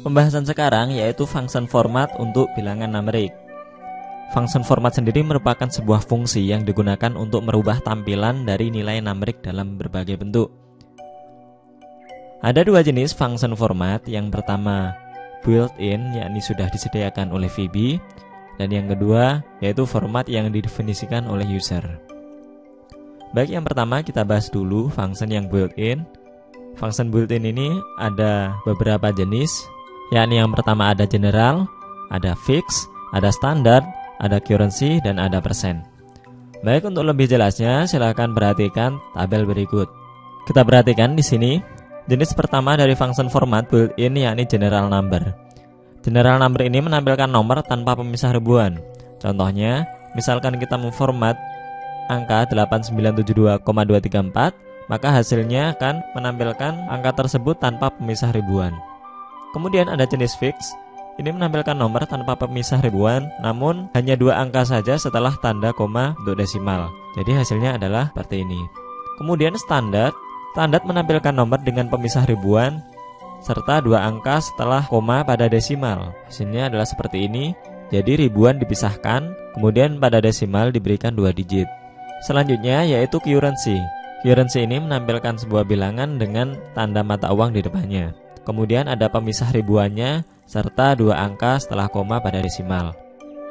Pembahasan sekarang yaitu function format untuk bilangan numerik. Function format sendiri merupakan sebuah fungsi yang digunakan untuk merubah tampilan dari nilai numerik dalam berbagai bentuk. Ada dua jenis function format. Yang pertama built-in, yakni sudah disediakan oleh VB, dan yang kedua yaitu format yang didefinisikan oleh user. Baik, yang pertama kita bahas dulu function yang built-in. Function built-in ini ada beberapa jenis, yakni yang pertama ada general, ada fix, ada standard, ada currency, dan ada persen. Baik, untuk lebih jelasnya silakan perhatikan tabel berikut. Kita perhatikan di sini jenis pertama dari function format built-in, yakni general number. General number ini menampilkan nomor tanpa pemisah ribuan. Contohnya, misalkan kita memformat angka 8972,234, maka hasilnya akan menampilkan angka tersebut tanpa pemisah ribuan. Kemudian ada jenis fix. Ini menampilkan nomor tanpa pemisah ribuan, namun hanya dua angka saja setelah tanda koma untuk desimal. Jadi hasilnya adalah seperti ini. Kemudian standard. Standard menampilkan nomor dengan pemisah ribuan serta dua angka setelah koma pada desimal. Hasilnya adalah seperti ini. Jadi ribuan dipisahkan, kemudian pada desimal diberikan 2 digit. Selanjutnya yaitu currency. Currency ini menampilkan sebuah bilangan dengan tanda mata uang di depannya. Kemudian ada pemisah ribuannya serta dua angka setelah koma pada desimal.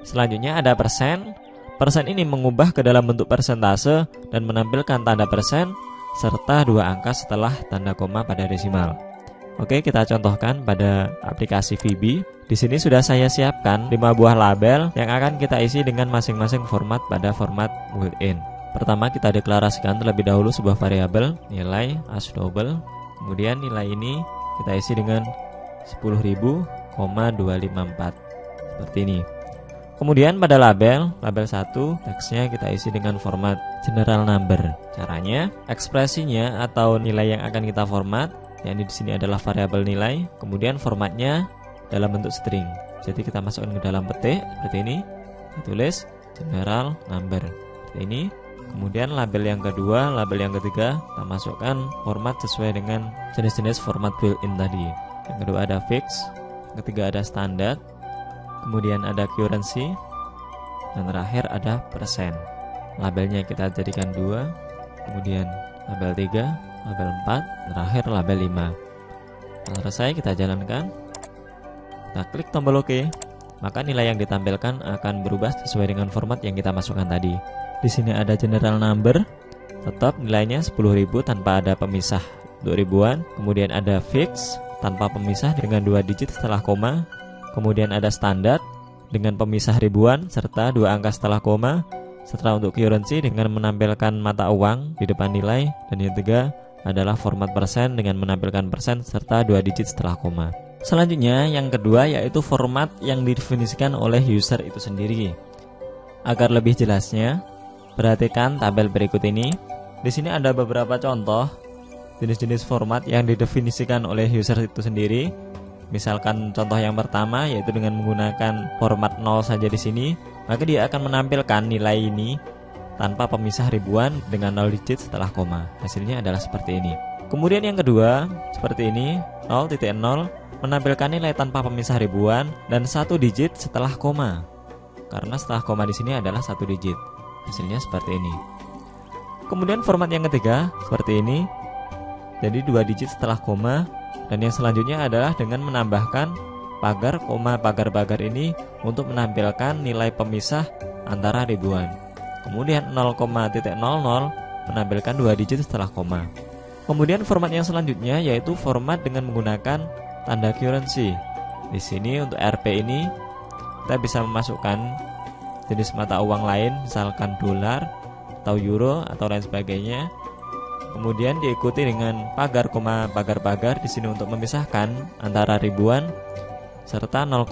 Selanjutnya ada persen. Persen ini mengubah ke dalam bentuk persentase dan menampilkan tanda persen serta dua angka setelah tanda koma pada desimal. Oke, kita contohkan pada aplikasi VB. Di sini sudah saya siapkan 5 buah label yang akan kita isi dengan masing-masing format pada format built-in. Pertama, kita deklarasikan terlebih dahulu sebuah variabel nilai as double. Kemudian nilai ini kita isi dengan 10.000,254 seperti ini. Kemudian pada label 1, teksnya kita isi dengan format general number. Caranya, ekspresinya atau nilai yang akan kita format, yakni di sini adalah variabel nilai, kemudian formatnya dalam bentuk string. Jadi kita masukkan ke dalam petik seperti ini, kita tulis general number seperti ini. Kemudian label yang kedua, label yang ketiga, kita masukkan format sesuai dengan jenis-jenis format built-in tadi. Yang kedua ada fix, yang ketiga ada standard, kemudian ada currency, dan terakhir ada persen. Labelnya kita jadikan 2, kemudian label 3, label 4, terakhir label 5. Setelah selesai kita jalankan, kita klik tombol OK, maka nilai yang ditampilkan akan berubah sesuai dengan format yang kita masukkan tadi. Di sini ada general number, tetap nilainya 10.000 tanpa ada pemisah untuk ribuan. Kemudian ada fix tanpa pemisah dengan 2 digit setelah koma. Kemudian ada standard dengan pemisah ribuan serta 2 angka setelah koma. Setelah untuk currency dengan menampilkan mata uang di depan nilai. Dan yang ketiga adalah format persen dengan menampilkan persen serta 2 digit setelah koma. Selanjutnya yang kedua yaitu format yang didefinisikan oleh user itu sendiri. Agar lebih jelasnya, perhatikan tabel berikut ini. Di sini ada beberapa contoh jenis-jenis format yang didefinisikan oleh user itu sendiri. Misalkan contoh yang pertama yaitu dengan menggunakan format 0 saja di sini, maka dia akan menampilkan nilai ini tanpa pemisah ribuan dengan 0 digit setelah koma. Hasilnya adalah seperti ini. Kemudian yang kedua, seperti ini, 0.0 menampilkan nilai tanpa pemisah ribuan dan 1 digit setelah koma. Karena setelah koma di sini adalah 1 digit. Hasilnya seperti ini. Kemudian format yang ketiga seperti ini. Jadi 2 digit setelah koma. Dan yang selanjutnya adalah dengan menambahkan pagar, koma, pagar-pagar ini untuk menampilkan nilai pemisah antara ribuan. Kemudian 0,00 menampilkan 2 digit setelah koma. Kemudian format yang selanjutnya yaitu format dengan menggunakan tanda currency. Di sini untuk Rp ini kita bisa memasukkan jenis mata uang lain, misalkan dolar atau euro atau lain sebagainya. Kemudian diikuti dengan pagar, koma, pagar-pagar di sini untuk memisahkan antara ribuan serta 0,00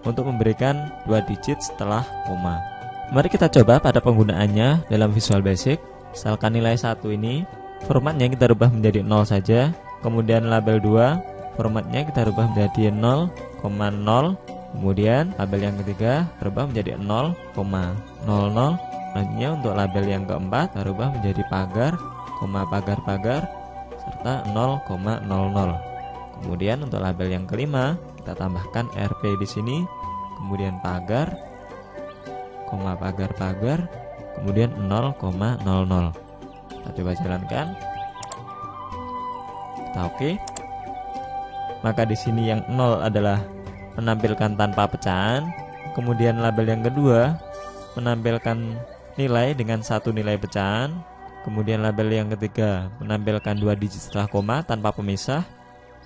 untuk memberikan 2 digit setelah koma. Mari kita coba pada penggunaannya dalam Visual Basic. Misalkan nilai 1 ini formatnya kita rubah menjadi 0 saja. Kemudian label 2 formatnya kita rubah menjadi 0,0. Kemudian label yang ketiga berubah menjadi 0,00. Selanjutnya untuk label yang keempat berubah menjadi pagar, koma, pagar-pagar serta 0,00. Kemudian untuk label yang kelima, kita tambahkan RP di sini, kemudian pagar, koma pagar, kemudian 0,00. Kita coba jalankan. Kita oke. Maka di sini yang 0 adalah menampilkan tanpa pecahan. Kemudian label yang kedua menampilkan nilai dengan satu nilai pecahan. Kemudian label yang ketiga menampilkan 2 digit setelah koma tanpa pemisah.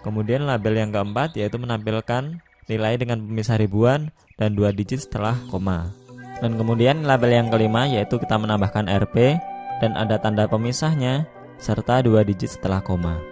Kemudian label yang keempat yaitu menampilkan nilai dengan pemisah ribuan dan 2 digit setelah koma. Dan kemudian label yang kelima yaitu kita menambahkan RP dan ada tanda pemisahnya serta 2 digit setelah koma.